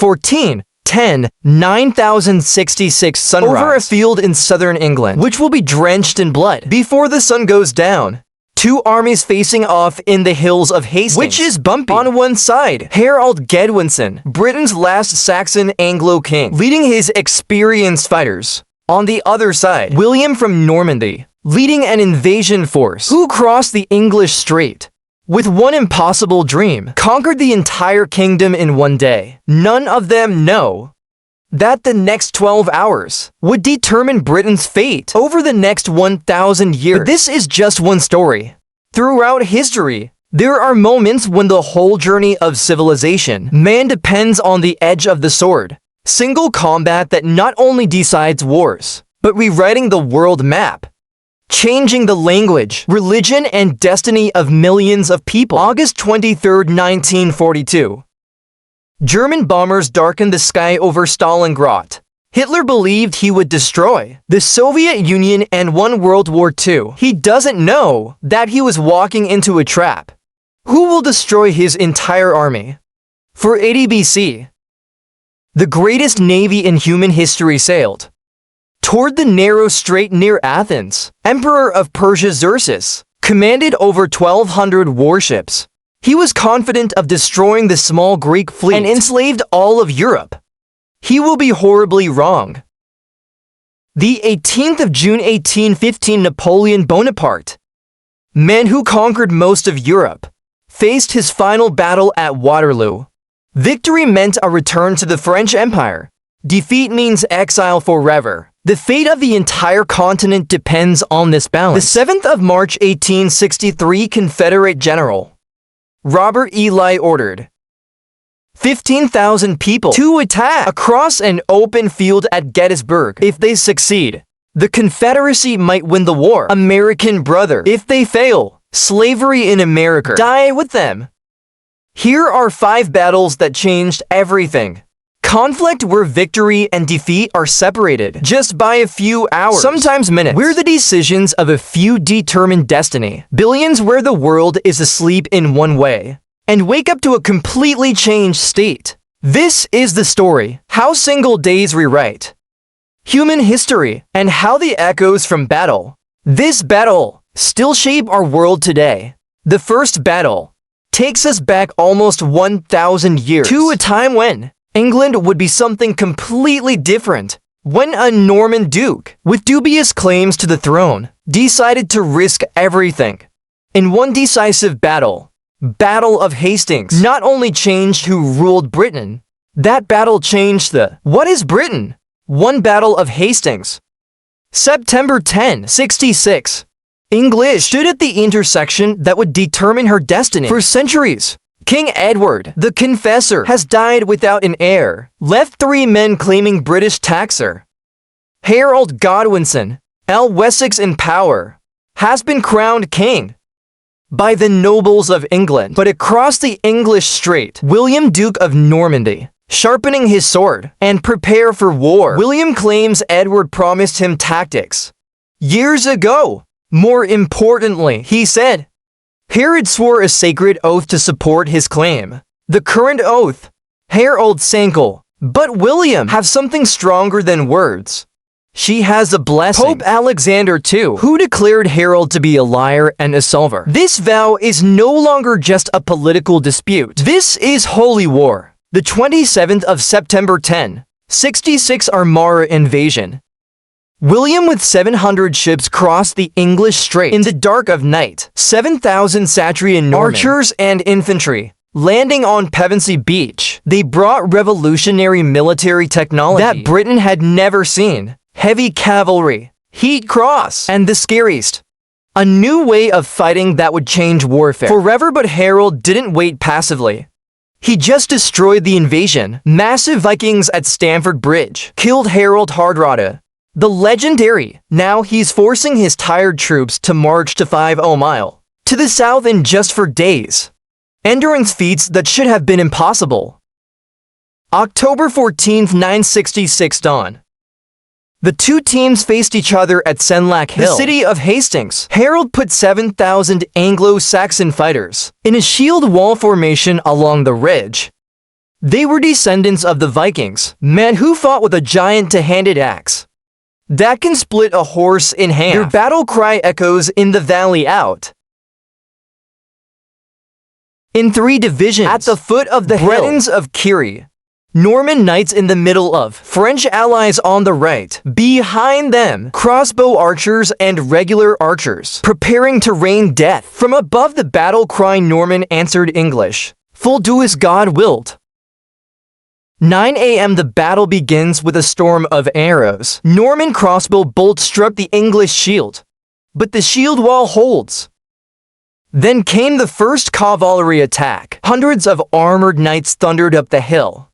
14:10:9066 sunrise over a field in southern England, which will be drenched in blood before the sun goes down. Two armies facing off in the hills of Hastings, which is bumpy. On one side, Harold Godwinson, Britain's last Saxon Anglo king, leading his experienced fighters. On the other side, William from Normandy, leading an invasion force, who crossed the English Strait. With one impossible dream, conquered the entire kingdom in one day. None of them know that the next 12 hours would determine Britain's fate over the next 1,000 years. But this is just one story. Throughout history, there are moments when the whole journey of civilization, man depends on the edge of the sword. Single combat that not only decides wars, but rewriting the world map. Changing the language, religion, and destiny of millions of people. August 23, 1942. German bombers darkened the sky over Stalingrad. Hitler believed he would destroy the Soviet Union and won World War II. He doesn't know that he was walking into a trap. Who will destroy his entire army? For 80 BC, the greatest navy in human history sailed toward the narrow strait near Athens. Emperor of Persia Xerxes commanded over 1,200 warships. He was confident of destroying the small Greek fleet and enslaved all of Europe. He will be horribly wrong. The 18th of June 1815, Napoleon Bonaparte, man who conquered most of Europe, faced his final battle at Waterloo. Victory meant a return to the French Empire. Defeat means exile forever. The fate of the entire continent depends on this balance. The 7th of March 1863, Confederate General Robert E. Lee ordered 15,000 people to attack across an open field at Gettysburg. If they succeed, the Confederacy might win the war. American brother. If they fail, slavery in America. Die with them. Here are 5 battles that changed everything. Conflict where victory and defeat are separated just by a few hours, sometimes minutes. Where the decisions of a few determine destiny. Billions where the world is asleep in one way and wake up to a completely changed state. This is the story, how single days rewrite human history and how the echoes from this battle, still shape our world today. The first battle takes us back almost 1,000 years to a time when England would be something completely different, when a Norman duke with dubious claims to the throne decided to risk everything. In one decisive battle, Battle of Hastings, not only changed who ruled Britain, that battle changed what is Britain? One Battle of Hastings. September 1066. England stood at the intersection that would determine her destiny for centuries. King Edward, the Confessor, has died without an heir, left 3 men claiming British taxer. Harold Godwinson, Wessex in power, has been crowned king by the nobles of England. But across the English Strait, William, Duke of Normandy, sharpening his sword and prepare for war. William claims Edward promised him tactics years ago. More importantly, he said, Herod swore a sacred oath to support his claim. The current oath, Harold Sankel, but William have something stronger than words. She has a blessing. Pope Alexander II, who declared Harold to be a liar and a solver. This vow is no longer just a political dispute. This is holy war. The 27th of September 1066 Armagh invasion. William with 700 ships crossed the English Strait in the dark of night. 7,000 Satrian archers and infantry landing on Pevensey Beach. They brought revolutionary military technology that Britain had never seen. Heavy cavalry, heat cross, and the scariest, a new way of fighting that would change warfare forever. But Harold didn't wait passively. He just destroyed the invasion. Massive Vikings at Stamford Bridge killed Harold Hardrada, the legendary. Now he's forcing his tired troops to march to 50 Mile to the south in just 4 days. Endurance feats that should have been impossible. October 14, 966 dawn. The two teams faced each other at Senlac Hill, the city of Hastings. Harold put 7,000 Anglo-Saxon fighters in a shield wall formation along the ridge. They were descendants of the Vikings, men who fought with a giant two-handed axe that can split a horse in half. Their battle cry echoes in the valley out in 3 divisions. At the foot of the Bretons of Kiri, Norman knights in the middle of, French allies on the right. Behind them, crossbow archers and regular archers, preparing to rain death. From above the battle cry Norman answered English, "Full do as God willed." 9 a.m. the battle begins with a storm of arrows. Norman crossbow bolts struck the English shield, but the shield wall holds. Then came the first cavalry attack. Hundreds of armored knights thundered up the hill.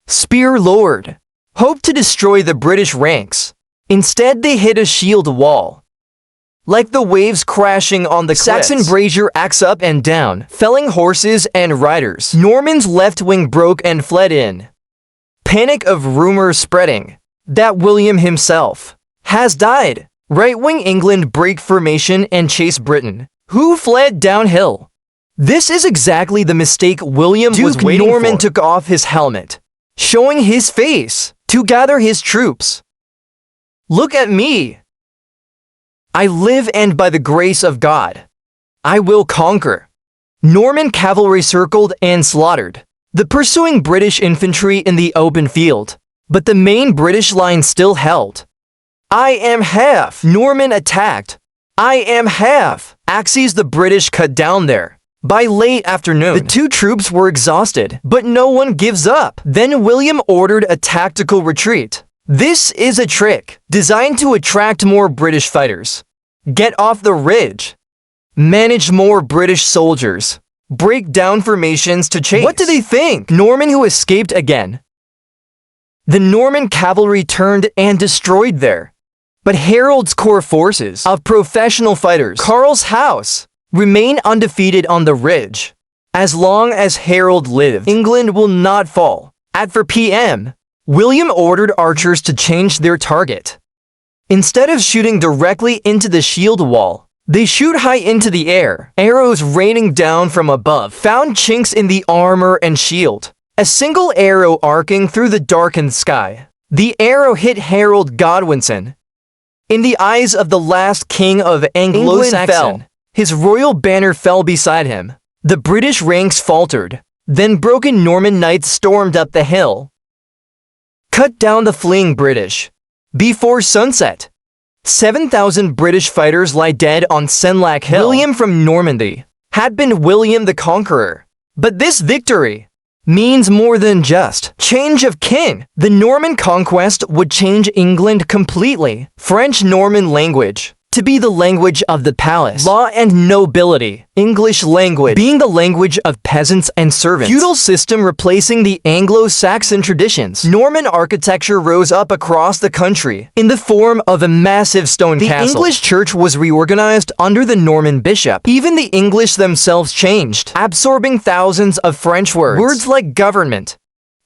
Spear lowered, hoped to destroy the British ranks. Instead, they hit a shield wall. Like the waves crashing on the cliffs. Saxon brazier axe up and down, felling horses and riders. Norman's left wing broke and fled in. Panic of rumors spreading that William himself has died. Right-wing England break formation and chase Britain, who fled downhill. This is exactly the mistake William was waiting for. Norman took off his helmet, showing his face to gather his troops. "Look at me. I live, and by the grace of God, I will conquer." Norman cavalry circled and slaughtered the pursuing British infantry in the open field, but the main British line still held. "I am half." Norman attacked. "I am half." Axes the British cut down there. By late afternoon, the 2 troops were exhausted, but no one gives up. Then William ordered a tactical retreat. This is a trick designed to attract more British fighters. Get off the ridge. Manage more British soldiers. Break down formations to chase. What do they think? Norman who escaped again. The Norman cavalry turned and destroyed there. But Harold's core forces of professional fighters, Karl's house, remain undefeated on the ridge. As long as Harold lived, England will not fall. At 4 p.m., William ordered archers to change their target. Instead of shooting directly into the shield wall, they shoot high into the air. Arrows raining down from above found chinks in the armor and shield. A single arrow arcing through the darkened sky. The arrow hit Harold Godwinson. In the eyes of the last king of Anglo-Saxon, his royal banner fell beside him. The British ranks faltered. Then broken Norman knights stormed up the hill, cut down the fleeing British. Before sunset, 7,000 British fighters lie dead on Senlac Hill. William from Normandy had been William the Conqueror. But this victory means more than just change of kin. The Norman conquest would change England completely. French Norman language to be the language of the palace, law and nobility. English language being the language of peasants and servants. Feudal system replacing the Anglo-Saxon traditions. Norman architecture rose up across the country in the form of a massive stone castle. The English church was reorganized under the Norman bishop. Even the English themselves changed, absorbing thousands of French words. Words like government,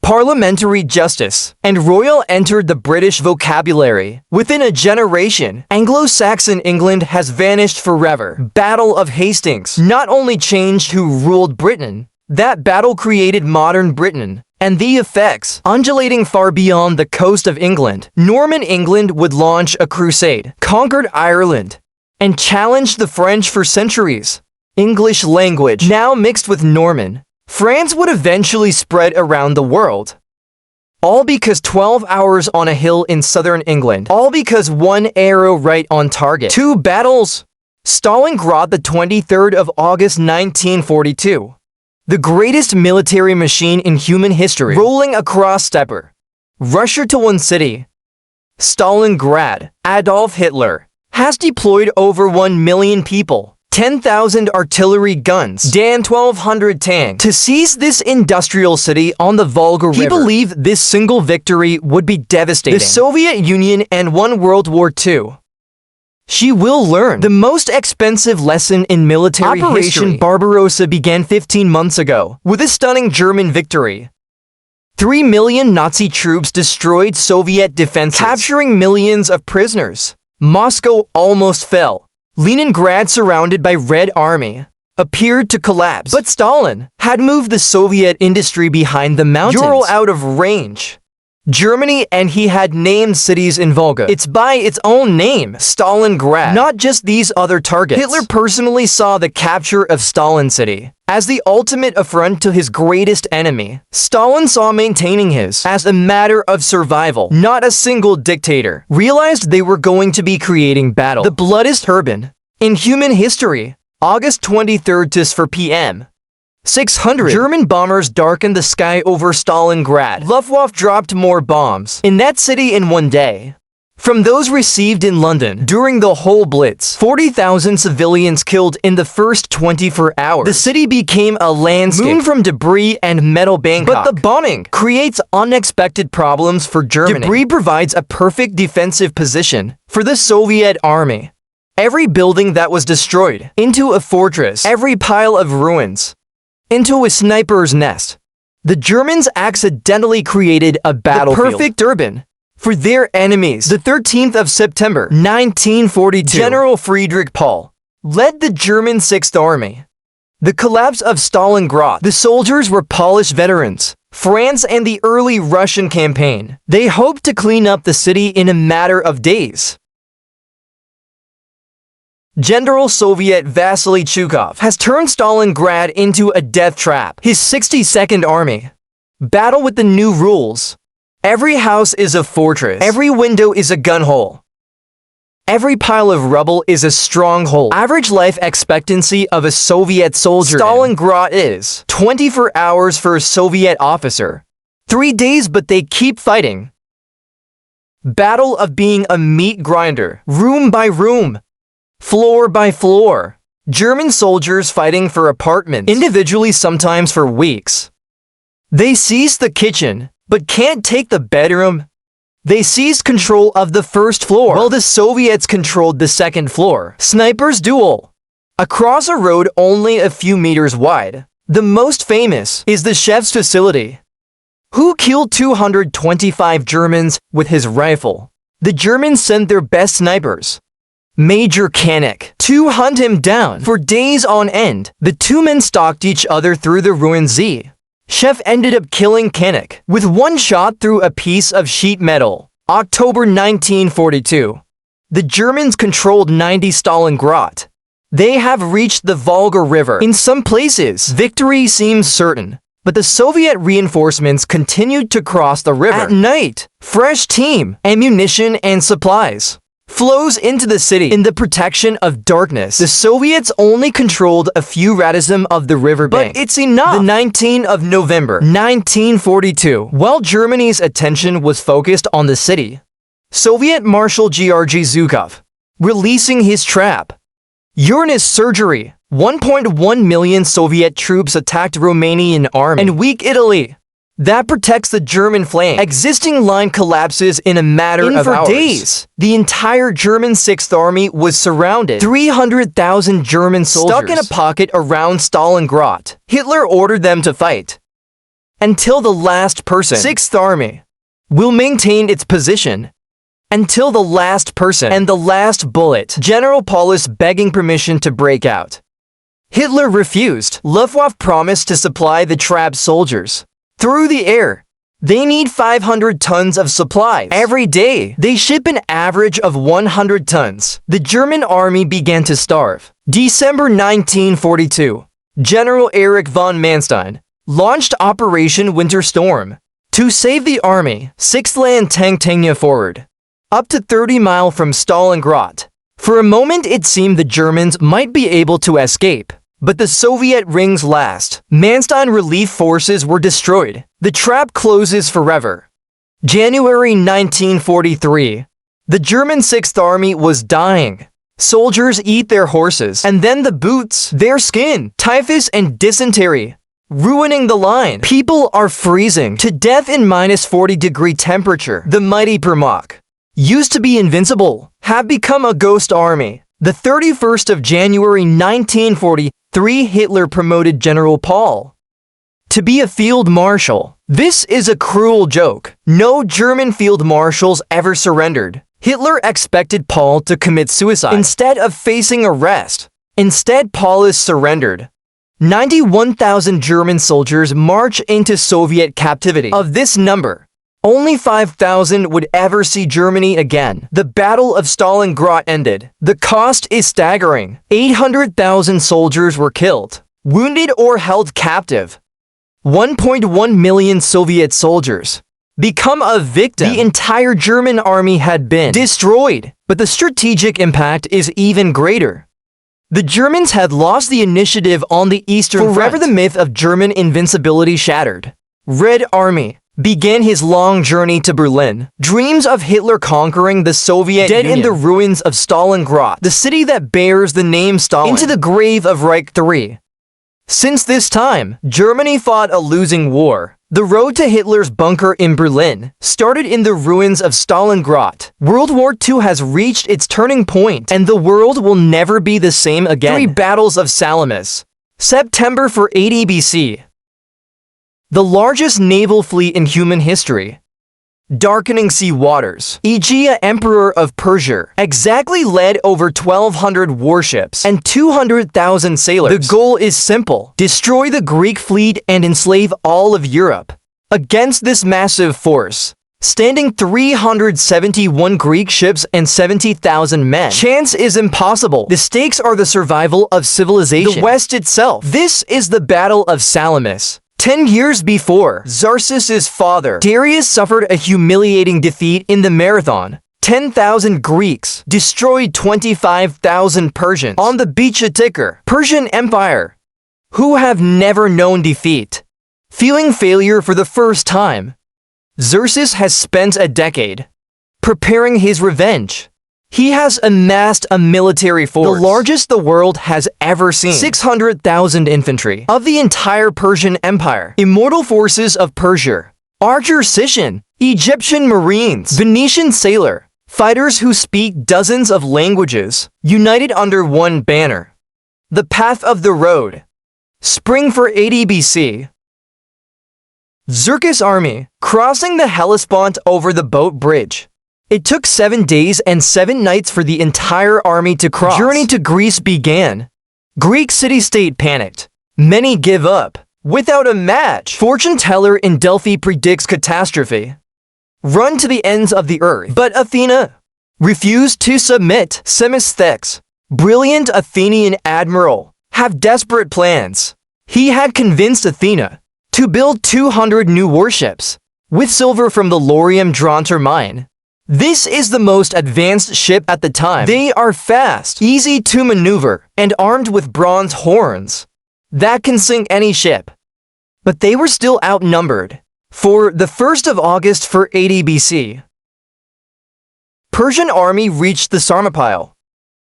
parliamentary justice, and royal entered the British vocabulary. Within a generation, Anglo-Saxon England has vanished forever. Battle of Hastings not only changed who ruled Britain, that battle created modern Britain, and the effects undulating far beyond the coast of England. Norman England would launch a crusade, conquered Ireland, and challenged the French for centuries. English language, now mixed with Norman, France would eventually spread around the world. All because 12 hours on a hill in southern England. All because one arrow right on target. 2 battles. Stalingrad, the 23rd of August 1942. The greatest military machine in human history. Rolling across steppe. Russia to one city. Stalingrad. Adolf Hitler has deployed over 1 million people. 10,000 artillery guns, Dan 1,200 tanks to seize this industrial city on the Volga River. He believed this single victory would be devastating. The Soviet Union and won World War II. She will learn the most expensive lesson in military history. Operation Barbarossa began 15 months ago with a stunning German victory. 3 million Nazi troops destroyed Soviet defenses, capturing millions of prisoners. Moscow almost fell. Leningrad surrounded by Red Army. appeared to collapse. But Stalin had moved the Soviet industry behind the mountains, Ural out of range. Germany, and he had named cities in Volga. It's by its own name, Stalingrad, not just these other targets. Hitler personally saw the capture of Stalin City as the ultimate affront to his greatest enemy. Stalin saw maintaining his as a matter of survival, not a single dictator. Realized they were going to be creating battle. The bloodiest turban in human history. August 23rd to 4 p.m. 600 German bombers darkened the sky over Stalingrad. Luftwaffe dropped more bombs in that city in one day. From those received in London during the whole Blitz, 40,000 civilians killed in the first 24 hours. The city became a landscape moon from debris and metal Bangkok. But the bombing creates unexpected problems for Germany. Debris provides a perfect defensive position for the Soviet army. Every building that was destroyed into a fortress, every pile of ruins into a sniper's nest. The Germans accidentally created a battlefield, the perfect turban for their enemies. The 13th of September, 1942, General Friedrich Paul led the German 6th Army. The collapse of Stalingrad. The soldiers were Polish veterans, France and the early Russian campaign. They hoped to clean up the city in a matter of days. General Soviet Vasily Chukov has turned Stalingrad into a death trap. His 62nd Army battle with the new rules. Every house is a fortress. Every window is a gun hole. Every pile of rubble is a stronghold. Average life expectancy of a Soviet soldier Stalingrad is 24 hours for a Soviet officer. 3 days, but they keep fighting. Battle of being a meat grinder. Room by room. Floor by floor. German soldiers fighting for apartments, individually sometimes for weeks. They seized the kitchen, but can't take the bedroom. They seized control of the first floor, while the Soviets controlled the second floor. Snipers duel. Across a road only a few meters wide. The most famous is the chef's facility, who killed 225 Germans with his rifle. The Germans sent their best snipers, Major Kanik, to hunt him down. For days on end, the two men stalked each other through the ruined Z. Chef ended up killing Kanik with one shot through a piece of sheet metal. October 1942. The Germans controlled 90 Stalingrad. They have reached the Volga River. In some places, victory seems certain, but the Soviet reinforcements continued to cross the river. At night, fresh team, ammunition, and supplies flows into the city. In the protection of darkness, the Soviets only controlled a few radism of the riverbank. But it's enough. The 19th of November, 1942, while Germany's attention was focused on the city, Soviet Marshal Georgy Zhukov, releasing his trap. Uranus surgery. 1.1 million Soviet troops attacked Romanian army and weak Italy. That protects the German flank. Existing line collapses in a matter of hours. For days, the entire German 6th Army was surrounded. 300,000 German soldiers stuck in a pocket around Stalingrad. Hitler ordered them to fight until the last person. 6th Army will maintain its position until the last person and the last bullet. General Paulus begging permission to break out. Hitler refused. Luftwaffe promised to supply the trapped soldiers through the air. They need 500 tons of supplies every day. They ship an average of 100 tons. The German army began to starve. December 1942. General Erich von Manstein launched Operation Winter Storm to save the army. 6th Land Tangtangnya forward, up to 30 miles from Stalingrad. For a moment it seemed the Germans might be able to escape, but the Soviet rings last. Manstein relief forces were destroyed. The trap closes forever. January 1943. The German 6th Army was dying. Soldiers eat their horses, and then the boots, their skin, typhus and dysentery, ruining the line. People are freezing to death in minus 40-degree temperature. The mighty Primak, used to be invincible, have become a ghost army. The 31st of January 1943, Hitler promoted General Paul to be a field marshal. This is a cruel joke. No German field marshals ever surrendered. Hitler expected Paul to commit suicide instead of facing arrest. Instead, Paulus surrendered. 91,000 German soldiers march into Soviet captivity. Of this number, only 5,000 would ever see Germany again. The Battle of Stalingrad ended. The cost is staggering. 800,000 soldiers were killed, wounded or held captive. 1.1 million Soviet soldiers become a victim. The entire German army had been destroyed, but the strategic impact is even greater. The Germans had lost the initiative on the Eastern Front. Forever the myth of German invincibility shattered. Red Army began his long journey to Berlin. Dreams of Hitler conquering the Soviet Union. Dead in the ruins of Stalingrad, the city that bears the name Stalin. Into the grave of Reich III. Since this time, Germany fought a losing war. The road to Hitler's bunker in Berlin started in the ruins of Stalingrad. World War II has reached its turning point, and the world will never be the same again. 3 Battles of Salamis. September 480 BC. The largest naval fleet in human history. Darkening sea waters. Aegea, Emperor of Persia, exactly led over 1,200 warships and 200,000 sailors. The goal is simple: destroy the Greek fleet and enslave all of Europe. Against this massive force, standing 371 Greek ships and 70,000 men. Chance is impossible. The stakes are the survival of civilization. The West itself. This is the Battle of Salamis. 10 years before, Xerxes' father, Darius, suffered a humiliating defeat in the Marathon. 10,000 Greeks destroyed 25,000 Persians on the beach of Tikrit. Persian Empire, who have never known defeat. Feeling failure for the first time, Xerxes has spent a decade preparing his revenge. He has amassed a military force, the largest the world has ever seen. 600,000 infantry of the entire Persian Empire. Immortal forces of Persia. Archer Sicyon, Egyptian Marines, Venetian sailor, fighters who speak dozens of languages, united under one banner. The path of the road. Spring 480 BC. Xerxes' army, crossing the Hellespont over the boat bridge. It took 7 days and 7 nights for the entire army to cross. Journey to Greece began. Greek city-state panicked. Many give up. Without a match, fortune teller in Delphi predicts catastrophe. Run to the ends of the earth. But Athena refused to submit. Semistocles, brilliant Athenian admiral, have desperate plans. He had convinced Athena to build 200 new warships with silver from the Laurium Dronter mine. This is the most advanced ship at the time. They are fast, easy to maneuver, and armed with bronze horns that can sink any ship. But they were still outnumbered. For the 1st of August 480 BC, Persian army reached the Thermopylae.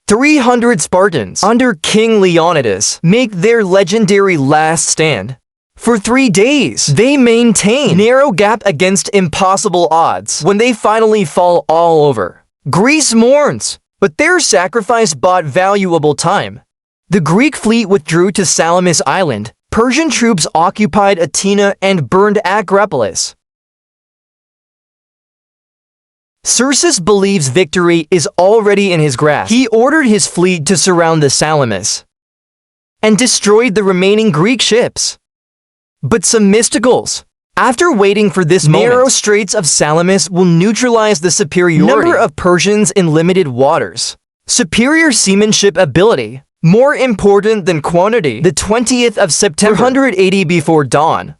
300 Spartans under King Leonidas make their legendary last stand. For 3 days, they maintain narrow gap against impossible odds. When they finally fall all over, Greece mourns, but their sacrifice bought valuable time. The Greek fleet withdrew to Salamis Island. Persian troops occupied Atina and burned Acropolis. Xerxes believes victory is already in his grasp. He ordered his fleet to surround the Salamis and destroyed the remaining Greek ships. But Semistocles, after waiting for this moment, narrow straits of Salamis will neutralize the superiority number of Persians in limited waters. Superior seamanship ability, more important than quantity. The 20th of September 480 before dawn.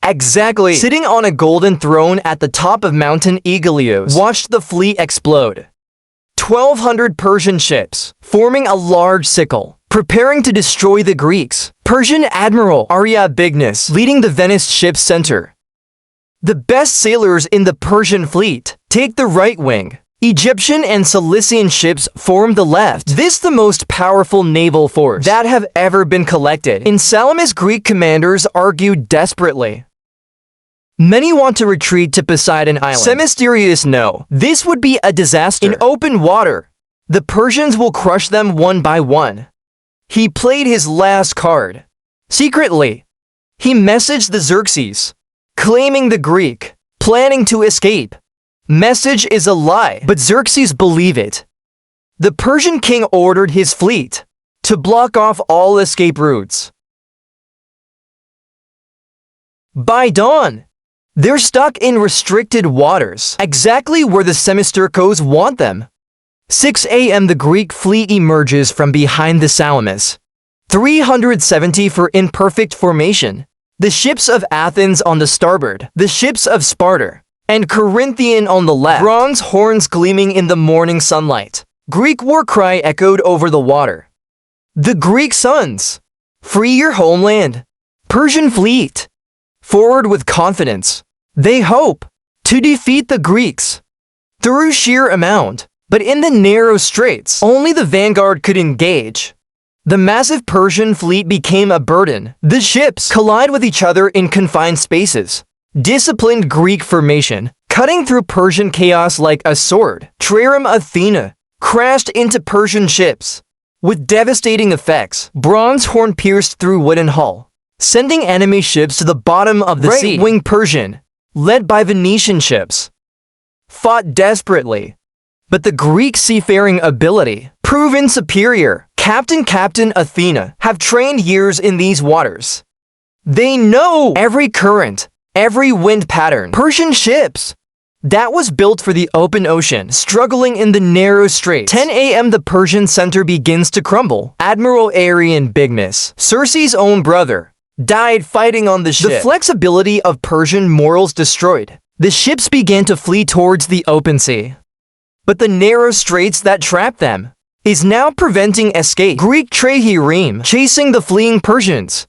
Exactly. Sitting on a golden throne at the top of Mountain Aigolios, watched the fleet explode. 1,200 Persian ships, forming a large sickle, preparing to destroy the Greeks. Persian Admiral Aryabignus leading the Venice ship's center. The best sailors in the Persian fleet take the right wing. Egyptian and Cilician ships form the left. This the most powerful naval force that have ever been collected. In Salamis, Greek commanders argued desperately. Many want to retreat to Poseidon Island. Semistocles no. This would be a disaster. In open water, the Persians will crush them one by one. He played his last card. Secretly, he messaged the Xerxes, claiming the Greek, planning to escape. Message is a lie, but Xerxes believed it. The Persian king ordered his fleet to block off all escape routes. By dawn, they're stuck in restricted waters, exactly where the Semisturcos want them. 6 a.m. the Greek fleet emerges from behind the Salamis. 370 for in perfect formation. The ships of Athens on the starboard, the ships of Sparta and Corinthian on the left, bronze horns gleaming in the morning sunlight. Greek war cry echoed over the water. The Greek sons, free your homeland. Persian fleet, forward with confidence. They hope to defeat the Greeks through sheer amount, but in the narrow straits, only the vanguard could engage. The massive Persian fleet became a burden. The ships collide with each other in confined spaces. Disciplined Greek formation, cutting through Persian chaos like a sword. Trireme Athena crashed into Persian ships with devastating effects. Bronze horn pierced through wooden hull, sending enemy ships to the bottom of the sea. Right-wing Persian, led by Venetian ships, fought desperately, but the Greek seafaring ability proven superior. Captain Athena have trained years in these waters. They know every current, every wind pattern. Persian ships that was built for the open ocean, struggling in the narrow straits. 10 a.m. the Persian center begins to crumble. Admiral Arian Bigness, Circe's own brother, died fighting on the ship. The flexibility of Persian morals destroyed. The ships began to flee towards the open sea. But the narrow straits that trapped them is now preventing escape. Greek Trireme chasing the fleeing Persians,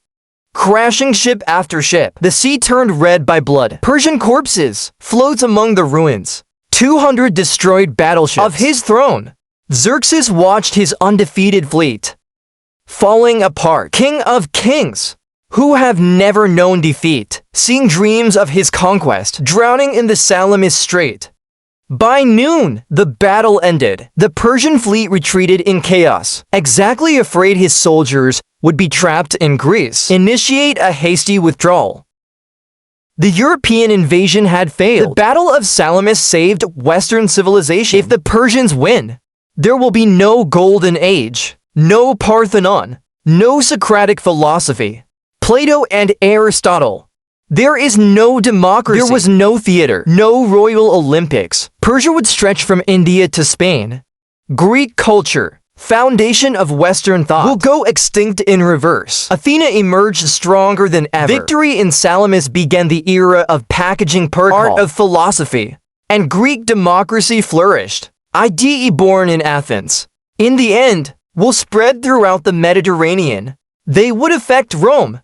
crashing ship after ship. The sea turned red by blood. Persian corpses float among the ruins. 200 destroyed battleships. Of his throne, Xerxes watched his undefeated fleet falling apart. King of kings, who have never known defeat, seeing dreams of his conquest drowning in the Salamis Strait. By noon, the battle ended. The Persian fleet retreated in chaos, exactly afraid his soldiers would be trapped in Greece. Initiate a hasty withdrawal. The European invasion had failed. The Battle of Salamis saved Western civilization. If the Persians win, there will be no golden age, no Parthenon, no Socratic philosophy, Plato and Aristotle. There is no democracy. There was no theater, no Royal Olympics. Persia would stretch from India to Spain. Greek culture, foundation of Western thought, will go extinct in reverse. Athena emerged stronger than ever. Victory in Salamis began the era of packaging art of philosophy, and Greek democracy flourished. Idea born in Athens, in the end, will spread throughout the Mediterranean. They would affect Rome,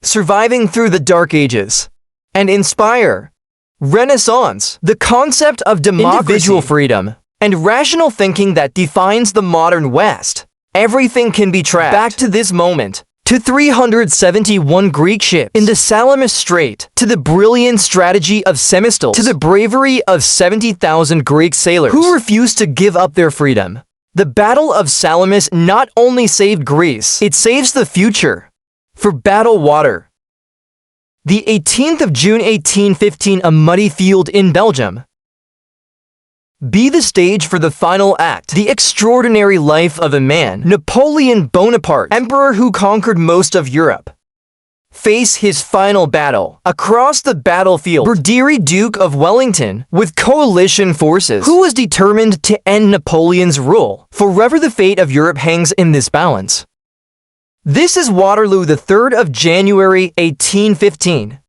surviving through the Dark Ages, and inspire Renaissance. The concept of democracy, individual freedom, and rational thinking that defines the modern West. Everything can be tracked back to this moment, to 371 Greek ships in the Salamis Strait, to the brilliant strategy of Semistocles, to the bravery of 70,000 Greek sailors who refused to give up their freedom. The Battle of Salamis not only saved Greece, it saves the future for battle water. The 18th of June 1815, a muddy field in Belgium. Be the stage for the final act, the extraordinary life of a man, Napoleon Bonaparte, emperor who conquered most of Europe. Face his final battle. Across the battlefield, Berdiri, Duke of Wellington, with coalition forces, who was determined to end Napoleon's rule. Forever the fate of Europe hangs in this balance. This is Waterloo, the 3rd of January, 1815.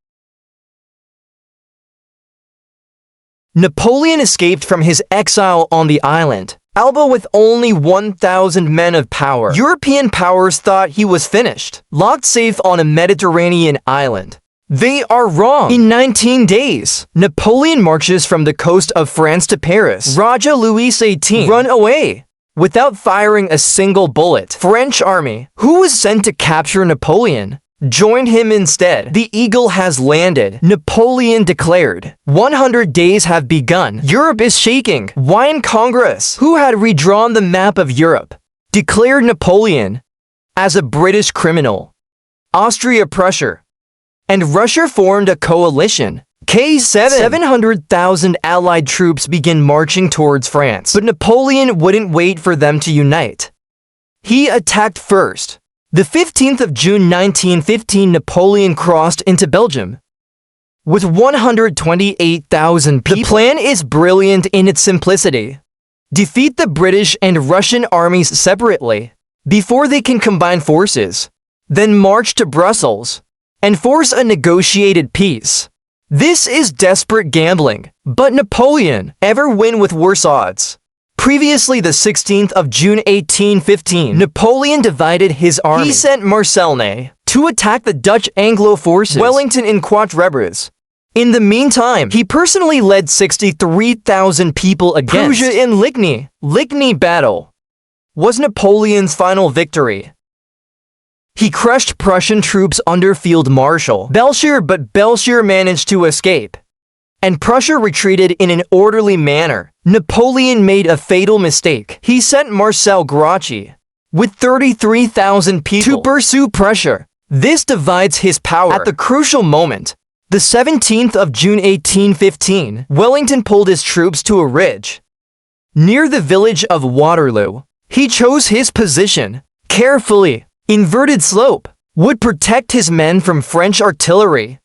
Napoleon escaped from his exile on the island, Elba, with only 1,000 men of power. European powers thought he was finished, locked safe on a Mediterranean island. They are wrong. In 19 days, Napoleon marches from the coast of France to Paris. Raja Louis XVIII run away without firing a single bullet. French army, who was sent to capture Napoleon, joined him instead. The eagle has landed, Napoleon declared. 100 days have begun. Europe is shaking. Wien Congress, who had redrawn the map of Europe, declared Napoleon as a British criminal. Austria-Prussia and Russia formed a coalition. K7. 700,000 Allied troops begin marching towards France, but Napoleon wouldn't wait for them to unite. He attacked first. The 15th of June 1915, Napoleon crossed into Belgium with 128,000 people. The plan is brilliant in its simplicity. Defeat the British and Russian armies separately before they can combine forces, then march to Brussels and force a negotiated peace. This is desperate gambling, but Napoleon ever win with worse odds. Previously, the 16th of June 1815, Napoleon divided his army. He sent Marcel Ney to attack the Dutch Anglo forces, Wellington in Quatre Bras. In the meantime, he personally led 63,000 people against Prusia in Ligny. Ligny battle was Napoleon's final victory. He crushed Prussian troops under Field Marshal Belcher, but Belcher managed to escape, and Prussia retreated in an orderly manner. Napoleon made a fatal mistake. He sent Marcel Grouchy with 33,000 people to pursue Prussia. This divides his power. At the crucial moment, the 17th of June 1815, Wellington pulled his troops to a ridge near the village of Waterloo. He chose his position carefully. Inverted slope would protect his men from French artillery.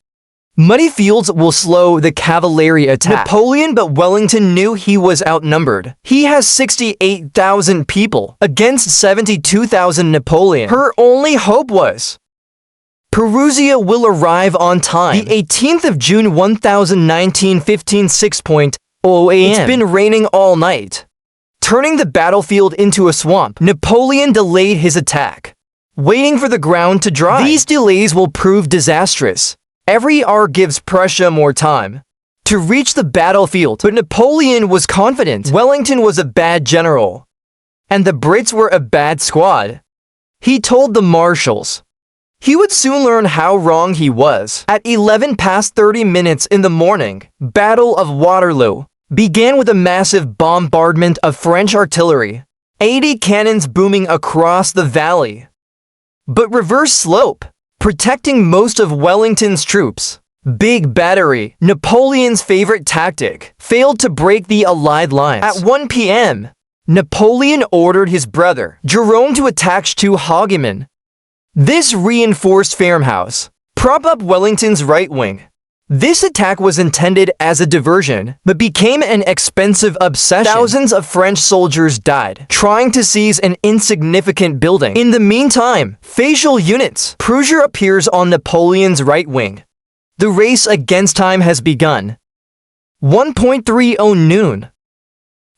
Muddy fields will slow the cavalry attack. Napoleon, but Wellington knew he was outnumbered. He has 68,000 people against 72,000 Napoleon. Her only hope was Perusia will arrive on time. The 18th of June 1915, 6:00 a.m. It's been raining all night, turning the battlefield into a swamp. Napoleon delayed his attack, waiting for the ground to dry. These delays will prove disastrous. Every hour gives Prussia more time to reach the battlefield, but Napoleon was confident. Wellington was a bad general, and the Brits were a bad squad. He told the marshals he would soon learn how wrong he was. At 11:30 in the morning, Battle of Waterloo began with a massive bombardment of French artillery, 80 cannons booming across the valley, but reverse slope, protecting most of Wellington's troops. Big battery, Napoleon's favorite tactic, failed to break the Allied lines. At 1 p.m., Napoleon ordered his brother, Jerome, to attack Stouhaugeman. This reinforced Farmhouse, prop up Wellington's right wing. This attack was intended as a diversion, but became an expensive obsession. Thousands of French soldiers died trying to seize an insignificant building. In the meantime, facial units. Prussia appears on Napoleon's right wing. The race against time has begun. 1:30 noon.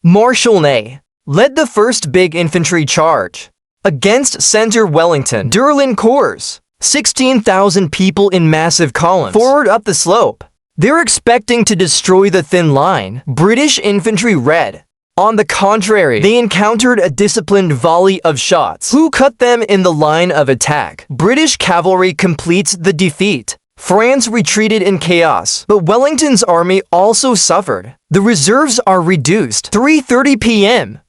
Marshal Ney led the first big infantry charge against Center Wellington. Durlin Corps, 16,000 people in massive columns, forward up the slope. They're expecting to destroy the thin line. British infantry red. On the contrary, they encountered a disciplined volley of shots, who cut them in the line of attack. British cavalry completes the defeat. France retreated in chaos, but Wellington's army also suffered. The reserves are reduced. 3:30 p.m.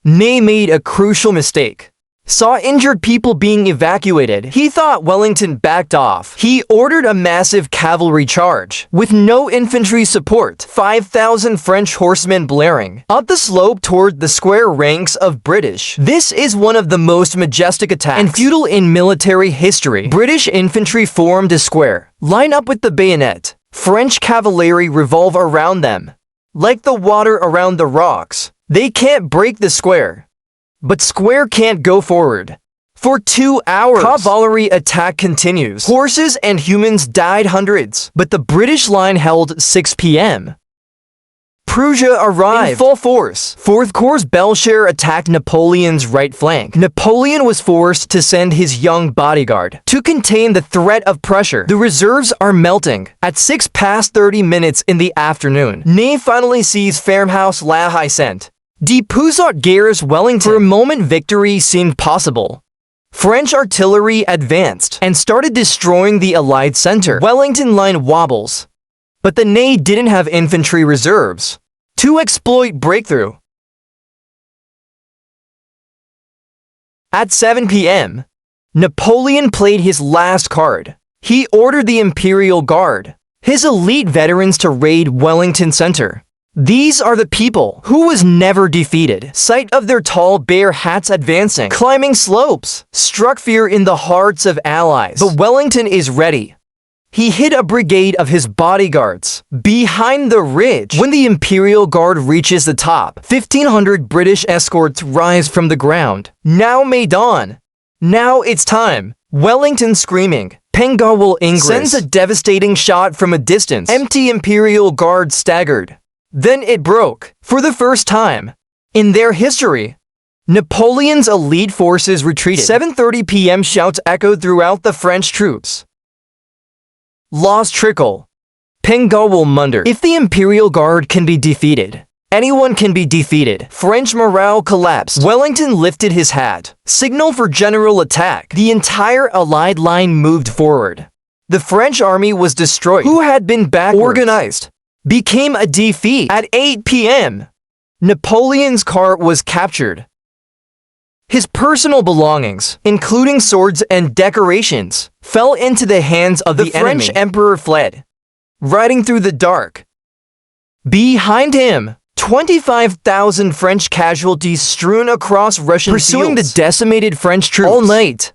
Ney made a crucial mistake. Saw injured people being evacuated. He thought Wellington backed off. He ordered a massive cavalry charge with no infantry support. 5,000 French horsemen blaring up the slope toward the square ranks of British. This is one of the most majestic attacks and futile in military history. British infantry formed a square, line up with the bayonet. French cavalry revolve around them like the water around the rocks. They can't break the square, but square can't go forward. For 2 hours, cavalry attack continues. Horses and humans died hundreds, but the British line held. 6 p.m. Prussia arrived in full force. 4th Corps Belcher attacked Napoleon's right flank. Napoleon was forced to send his young bodyguard to contain the threat of Prussia. The reserves are melting. At 6:30 in the afternoon, Ney finally sees Farmhouse La Haye de Puisat Gare Wellington. For a moment, victory seemed possible. French artillery advanced and started destroying the Allied center. Wellington line wobbles, but the Ney didn't have infantry reserves to exploit breakthrough. At 7 p.m., Napoleon played his last card. He ordered the Imperial Guard, his elite veterans, to raid Wellington Center. These are the people who was never defeated. Sight of their tall bear hats advancing, climbing slopes, struck fear in the hearts of allies. But Wellington is ready. He hid a brigade of his bodyguards behind the ridge. When the Imperial Guard reaches the top, 1,500 British escorts rise from the ground. Now may dawn. Now it's time. Wellington screaming. Pengawal Inglis sends a devastating shot from a distance. Empty Imperial Guard staggered. Then it broke. For the first time in their history, Napoleon's elite forces retreated. 7:30 p.m. shouts echoed throughout the French troops. Lost trickle. Pengawal Munder. If the Imperial Guard can be defeated, anyone can be defeated. French morale collapsed. Wellington lifted his hat. Signal for general attack. The entire Allied line moved forward. The French army was destroyed. Who had been backwards organized became a defeat. At 8 p.m., Napoleon's car was captured. His personal belongings, including swords and decorations, fell into the hands of the French emperor fled, riding through the dark. Behind him, 25,000 French casualties strewn across Russian pursuing fields. The decimated French troops all night.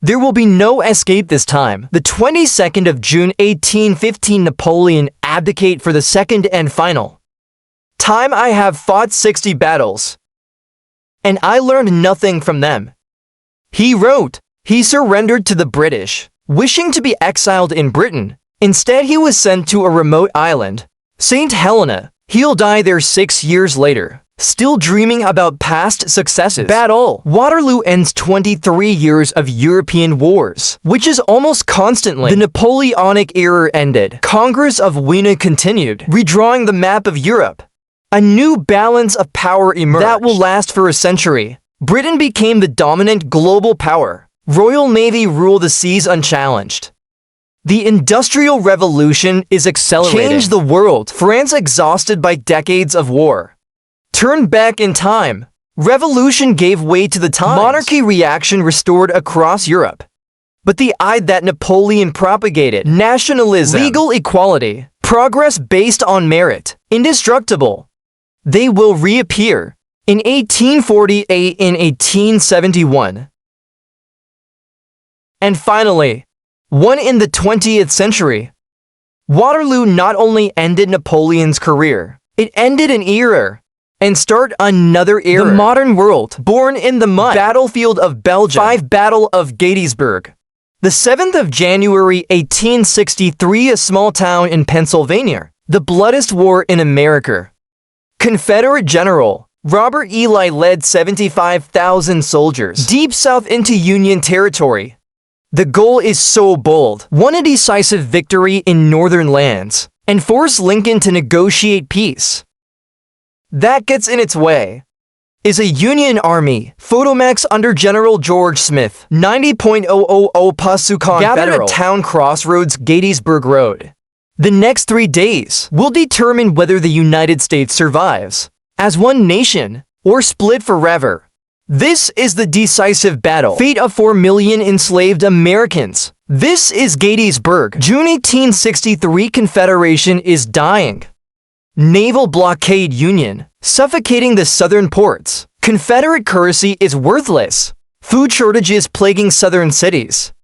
There will be no escape this time. The 22nd of June 1815, Napoleon abdicate for the second and final time. I have fought 60 battles, and I learned nothing from them. He wrote. He surrendered to the British, wishing to be exiled in Britain. Instead, he was sent to a remote island, St. Helena. He'll die there 6 years later, still dreaming about past successes. Battle. Waterloo ends 23 years of European wars, which is almost constantly. The Napoleonic era ended. Congress of Vienna continued, redrawing the map of Europe. A new balance of power emerged that will last for a century. Britain became the dominant global power. Royal Navy ruled the seas unchallenged. The Industrial Revolution is accelerating. Changed the world. France, exhausted by decades of war, turned back in time. Revolution gave way to the times. Monarchy reaction restored across Europe. But the idea that Napoleon propagated, nationalism, legal equality, progress based on merit, indestructible, they will reappear in 1848, in 1871. And finally, one in the 20th century. Waterloo not only ended Napoleon's career, it ended an era and started another era. The modern world, born in the mud. Battlefield of Belgium. 5 Battle of Gettysburg. The 7th of January 1863, a small town in Pennsylvania. The bloodiest war in America. Confederate General Robert E. Lee led 75,000 soldiers deep south into Union territory. The goal is so bold. Won a decisive victory in northern lands and forced Lincoln to negotiate peace. That gets in its way is a Union Army. Photomax under General George Smith. 90.000 Pasukan gathered at town crossroads Gettysburg Road. The next 3 days will determine whether the United States survives as one nation or split forever. This is the decisive battle. Fate of 4 million enslaved Americans. This is Gettysburg. June 1863, Confederation is dying. Naval blockade Union, suffocating the southern ports. Confederate currency is worthless. Food shortages plaguing southern cities.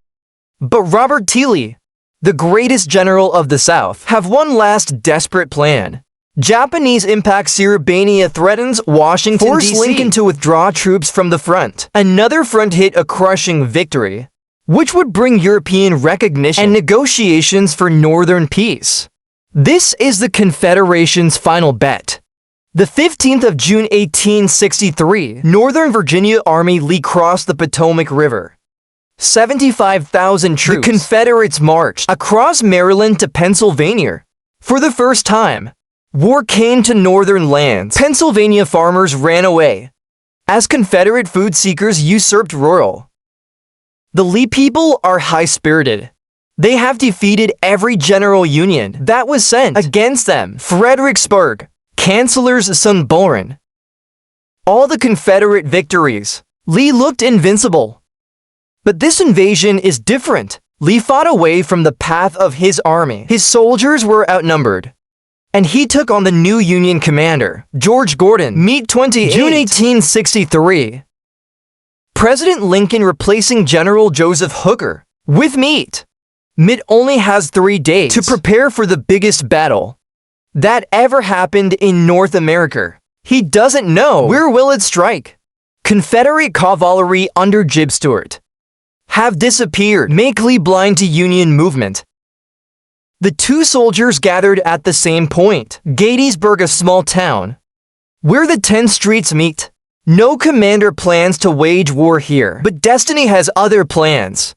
But Robert T. Lee, the greatest general of the South, have one last desperate plan. Japanese impact Siribania threatens Washington, D.C. Force Lincoln to withdraw troops from the front. Another front hit a crushing victory, which would bring European recognition and negotiations for northern peace. This is the Confederation's final bet. The 15th of June 1863, Northern Virginia Army Lee crossed the Potomac River. 75,000 troops. The Confederates marched across Maryland to Pennsylvania. For the first time, war came to northern lands. Pennsylvania farmers ran away as Confederate food seekers usurped rural. The Lee people are high-spirited. They have defeated every general union that was sent against them. Fredericksburg, Chancellor's son Bullrun. All the Confederate victories. Lee looked invincible. But this invasion is different. Lee fought away from the path of his army. His soldiers were outnumbered. and he took on the new Union commander, George Gordon. Meet 28 June 1863. President Lincoln replacing General Joseph Hooker. With Meet. Meet only has 3 days to prepare for the biggest battle that ever happened in North America. He doesn't know where will it strike. Confederate cavalry under Jeb Stuart have disappeared, make Lee blind to Union movement. The two soldiers gathered at the same point, Gettysburg, a small town, where the 10 streets meet. No commander plans to wage war here, but destiny has other plans.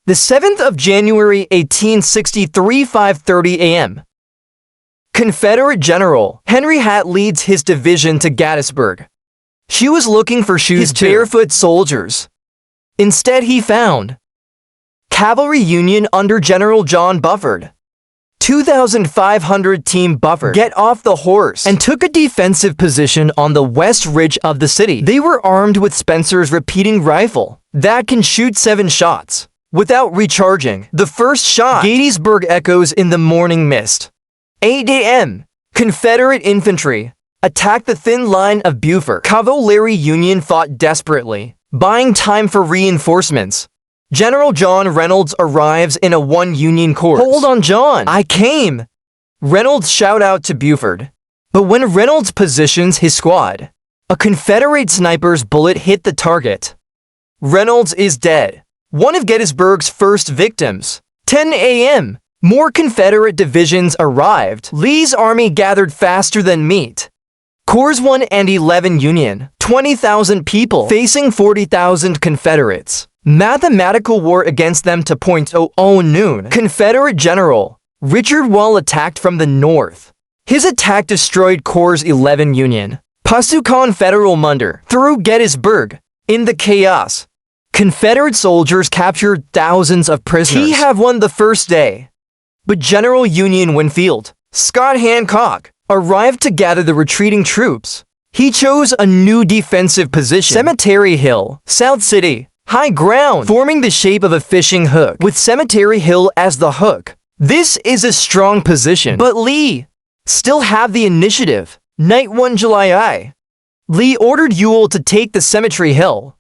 The 7th of January 1863, 5:30 a.m. Confederate General Henry Hatt leads his division to Gettysburg. He was looking for shoes to barefoot soldiers. Instead, he found Cavalry Union under General John Buford. 2,500 Team Buford get off the horse and took a defensive position on the west ridge of the city. They were armed with Spencer's repeating rifle that can shoot 7 shots without recharging. The first shot, Gettysburg echoes in the morning mist. 8 a.m. Confederate infantry attacked the thin line of Buford. Cavalry Union fought desperately, buying time for reinforcements. General John Reynolds arrives in a 1 Union corps. "Hold on, John, I came!" Reynolds shout out to Buford. But when Reynolds positions his squad, a Confederate sniper's bullet hit the target. Reynolds is dead. One of Gettysburg's first victims. 10 a.m. More Confederate divisions arrived. Lee's army gathered faster than Meet. Corps 1 and 11 Union, 20,000 people facing 40,000 Confederates. Mathematical war against them to .00 noon. Confederate General Richard Wall attacked from the north. His attack destroyed Corps 11 Union. Pasukan Federal Munder through Gettysburg. In the chaos, Confederate soldiers captured thousands of prisoners. He have won the first day. But General Union Winfield Scott Hancock arrived to gather the retreating troops. He chose a new defensive position. Cemetery Hill, South City, high ground, forming the shape of a fishing hook, with Cemetery Hill as the hook. This is a strong position, but Lee still have the initiative. Night 1 July. Lee ordered Ewell to take the Cemetery Hill,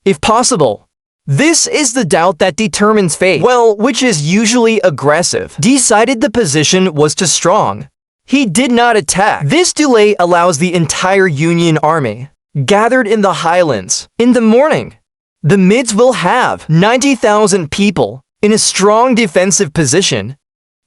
if possible. This is the doubt that determines fate. Well, which is usually aggressive. Decided the position was too strong. He did not attack. This delay allows the entire Union Army gathered in the Highlands. In the morning, the Mids will have 90,000 people in a strong defensive position.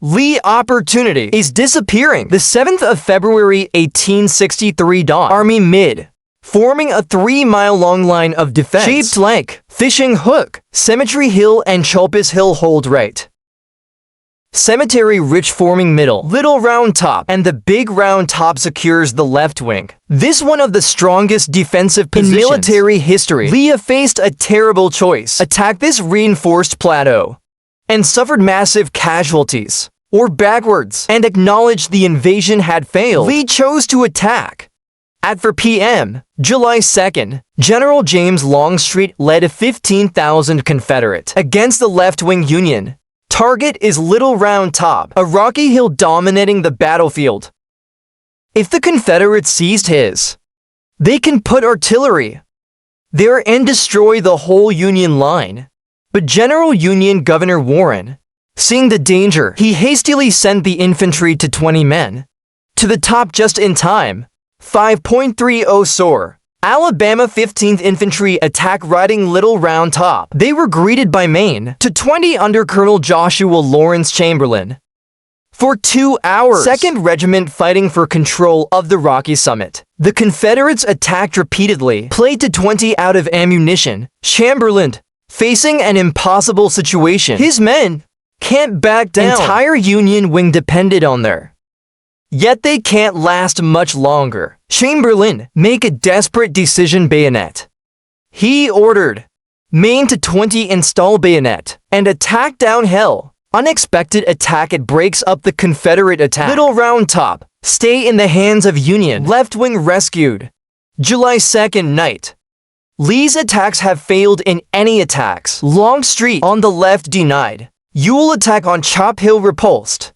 Lee opportunity is disappearing. The 7th of February 1863 dawn. Army Mid forming a 3-mile-long line of defense shaped like fishing hook. Cemetery Hill and Chulpus Hill hold right. Cemetery Ridge forming middle. Little Round Top and the Big Round Top secures the left wing. This one of the strongest defensive positions in military history. Lee faced a terrible choice. Attack this reinforced plateau and suffered massive casualties, or backwards, and acknowledged the invasion had failed. Lee chose to attack. At 4 p.m., July 2nd, General James Longstreet led 15,000 Confederate against the left-wing Union. Target is Little Round Top, a rocky hill dominating the battlefield. If the Confederates seized his, they can put artillery there and destroy the whole Union line. But General Union Governor Warren, seeing the danger, he hastily sent the infantry to 20 men to the top just in time. 5.30 SOR. Alabama 15th Infantry attack riding Little Round Top. They were greeted by Maine to 20 under Colonel Joshua Lawrence Chamberlain. For 2 hours, 2nd Regiment fighting for control of the Rocky Summit. The Confederates attacked repeatedly, played to 20 out of ammunition. Chamberlain, facing an impossible situation. His men can't back down. Entire Union wing depended on their. Yet they can't last much longer. Chamberlain make a desperate decision bayonet. He ordered Maine to 20 install bayonet and attack downhill. Unexpected attack, it breaks up the Confederate attack. Little Round Top stay in the hands of Union. Left wing rescued. July 2nd night. Lee's attacks have failed in any attacks. Longstreet on the left denied. Ewell attack on Chop Hill repulsed.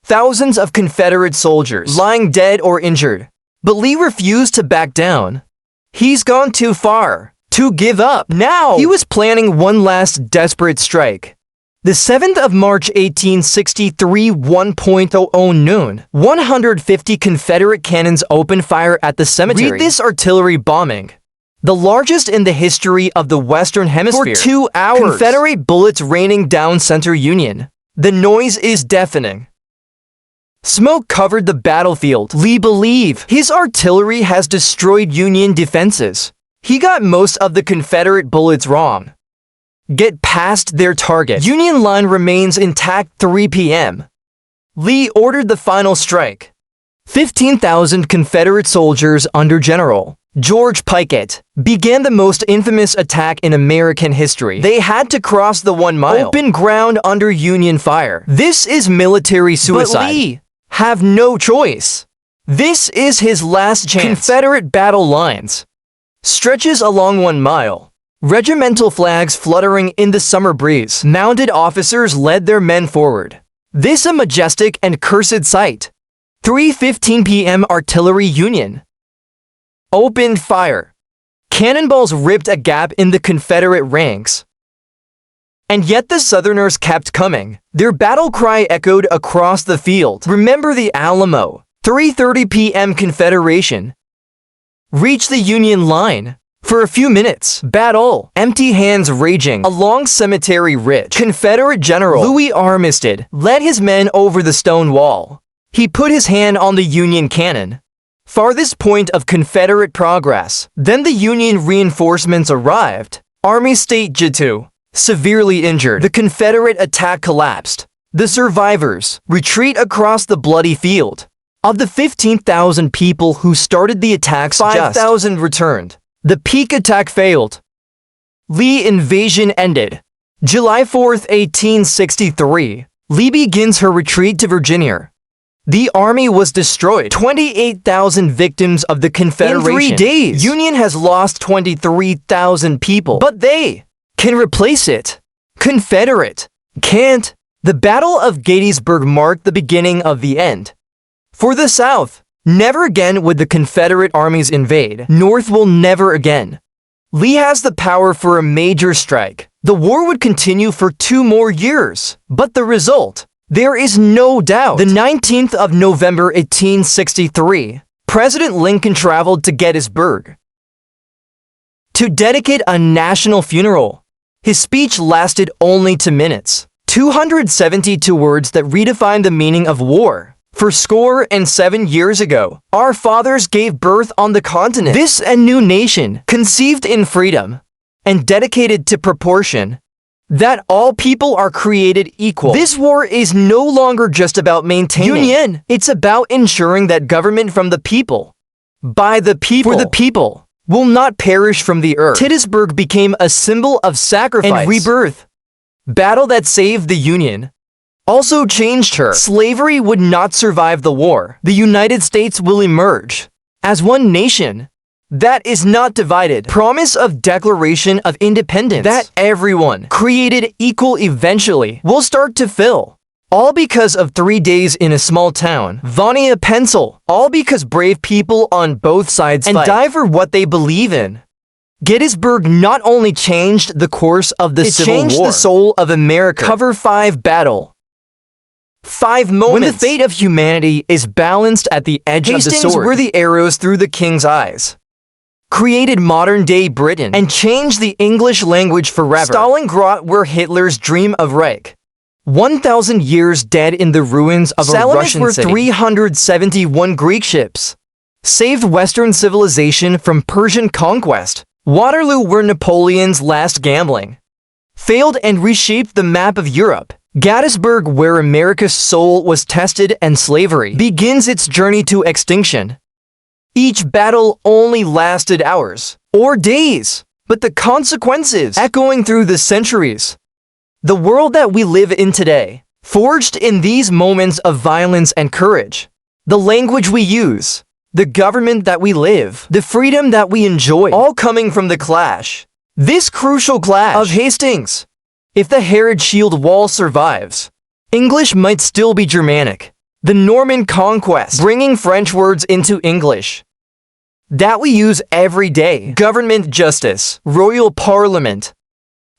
thousands of Confederate soldiers lying dead or injured. But Lee refused to back down. He's gone too far to give up. Now, he was planning one last desperate strike. The 7th of March 1863, 1:00 noon, 150 Confederate cannons opened fire at the cemetery. Read this artillery bombing. The largest in the history of the Western Hemisphere. For 2 hours. Confederate bullets raining down Center Union. The noise is deafening. Smoke covered the battlefield. Lee believed his artillery has destroyed Union defenses. He got most of the Confederate bullets wrong. Get past their target. Union line remains intact. 3 p.m. Lee ordered the final strike. 15,000 Confederate soldiers under General George Pickett began the most infamous attack in American history. They had to cross the 1 mile open ground under Union fire. This is military suicide. But Lee have no choice. This is his last chance. Confederate battle lines stretches along 1 mile. Regimental flags fluttering in the summer breeze. Mounted officers led their men forward. This a majestic and cursed sight. 3:15 p.m. Artillery Union opened fire. Cannonballs ripped a gap in the Confederate ranks. And yet the Southerners kept coming. Their battle cry echoed across the field. Remember the Alamo. 3:30 p.m. Confederation reached the Union line. For a few minutes, battle, empty hands raging along Cemetery Ridge. Confederate General Louis Armistead led his men over the stone wall. He put his hand on the Union cannon, farthest point of Confederate progress. Then the Union reinforcements arrived. Armistead J2, severely injured. The Confederate attack collapsed. The survivors retreat across the bloody field. Of the 15,000 people who started the attacks, 5,000 returned. The peak attack failed. Lee invasion ended. July 4, 1863. Lee begins her retreat to Virginia. The army was destroyed. 28,000 victims of the Confederation. In 3 days, Union has lost 23,000 people. But they can replace it. Confederate can't. The Battle of Gettysburg marked the beginning of the end. For the South, never again would the Confederate armies invade. North will never again. Lee has the power for a major strike. The war would continue for 2 more years. But the result, there is no doubt. The 19th of November 1863, President Lincoln traveled to Gettysburg to dedicate a national funeral. His speech lasted only 2 minutes. 272 words that redefined the meaning of war. For 47 years ago, our fathers gave birth on the continent. This a new nation, conceived in freedom, and dedicated to proportion, that all people are created equal. This war is no longer just about maintaining union. It's about ensuring that government from the people, by the people, for the people, will not perish from the earth. Gettysburg became a symbol of sacrifice and rebirth. Battle that saved the Union also changed her. Slavery would not survive the war. The United States will emerge as one nation that is not divided. Promise of Declaration of Independence that everyone created equal eventually will start to fill. All because of 3 days in a small town, Vania, Pencil. All because brave people on both sides and die for what they believe in. Gettysburg not only changed the course of the Civil War, it changed the soul of America. Cover 5 battle. 5 moments when the fate of humanity is balanced at the edge of the sword. Were the arrows through the king's eyes. Created modern-day Britain and changed the English language forever. Stalingrad were Hitler's dream of Reich. 1,000 years dead in the ruins of a Russian city. 371 Greek ships saved Western civilization from Persian conquest. Waterloo were Napoleon's last gambling. Failed and reshaped the map of Europe. Gettysburg, where America's soul was tested and slavery begins its journey to extinction. Each battle only lasted hours or days, but the consequences echoing through the centuries. The world that we live in today, forged in these moments of violence and courage. The language we use, the government that we live, the freedom that we enjoy, all coming from the clash. This crucial clash of Hastings. If the Herod Shield Wall survives, English might still be Germanic. The Norman Conquest, bringing French words into English that we use every day. Government justice, royal parliament.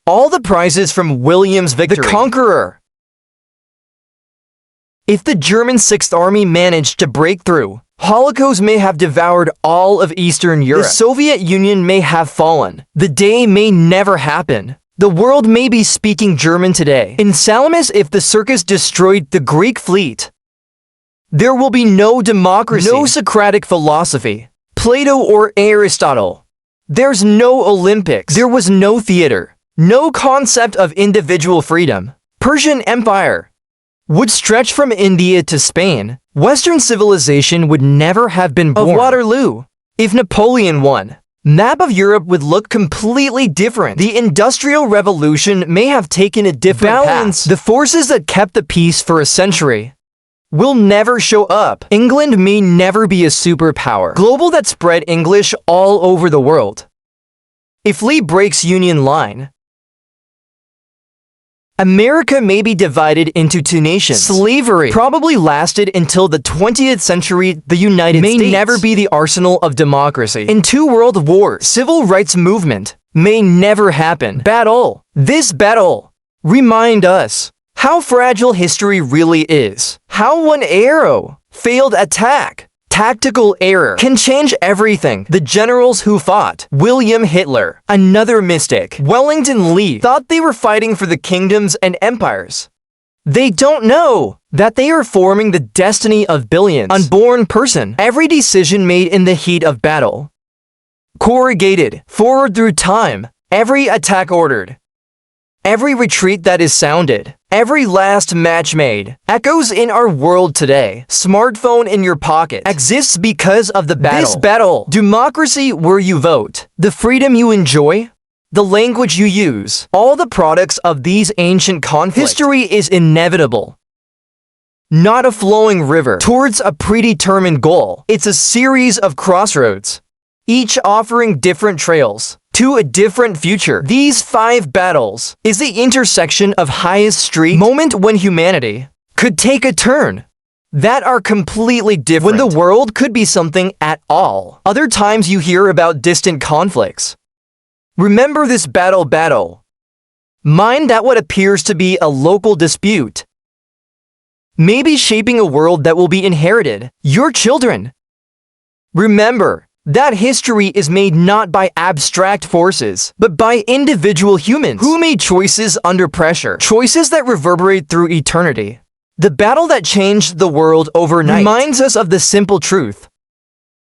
All the prizes from William's victory. The Conqueror. If the German Sixth Army managed to break through, Holocaust may have devoured all of Eastern Europe. The Soviet Union may have fallen. The day may never happen. The world may be speaking German today. In Salamis, if the circus destroyed the Greek fleet, there will be no democracy, no Socratic philosophy, Plato or Aristotle. There's no Olympics. There was no theater, no concept of individual freedom. Persian Empire would stretch from India to Spain. Western civilization would never have been born. Of Waterloo, if Napoleon won, map of Europe would look completely different. The Industrial Revolution may have taken a different path. The forces that kept the peace for a century will never show up. England may never be a superpower global that spread English all over the world. If Lee breaks Union line, America may be divided into two nations. Slavery probably lasted until the 20th century. The United States may never be the arsenal of democracy. In two world wars, civil rights movement may never happen. Battle. This battle remind us how fragile history really is. How one arrow, failed attack, tactical error can change everything. The generals who fought William Hitler, another mystic. Wellington Lee thought they were fighting for the kingdoms and empires. They don't know that they are forming the destiny of billions. Unborn person. Every decision made in the heat of battle, corrugated forward through time. Every attack ordered. Every retreat that is sounded, every last match made, echoes in our world today. Smartphone in your pocket exists because of the battle. This battle, democracy where you vote, the freedom you enjoy, the language you use, all the products of these ancient conflicts. History is inevitable, not a flowing river towards a predetermined goal. It's a series of crossroads, each offering different trails to a different future. These 5 battles is the intersection of highest street moment when humanity could take a turn that are completely different. When the world could be something at all. Other times you hear about distant conflicts. Remember this battle. Mind that what appears to be a local dispute may be shaping a world that will be inherited. Your children. Remember that history is made not by abstract forces, but by individual humans who made choices under pressure, choices that reverberate through eternity. The battle that changed the world overnight reminds us of the simple truth.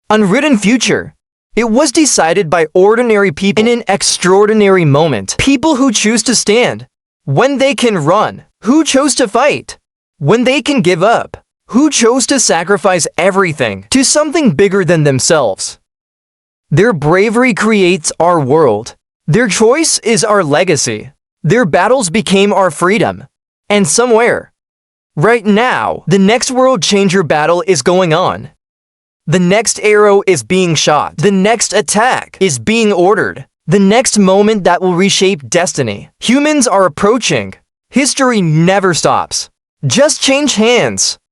Unwritten future. It was decided by ordinary people in an extraordinary moment. People who choose to stand when they can run, who chose to fight when they can give up, who chose to sacrifice everything to something bigger than themselves. Their bravery creates our world. Their choice is our legacy. Their battles became our freedom. And somewhere, right now, the next world changer battle is going on. The next arrow is being shot. The next attack is being ordered. The next moment that will reshape destiny. Humans are approaching. History never stops. Just change hands.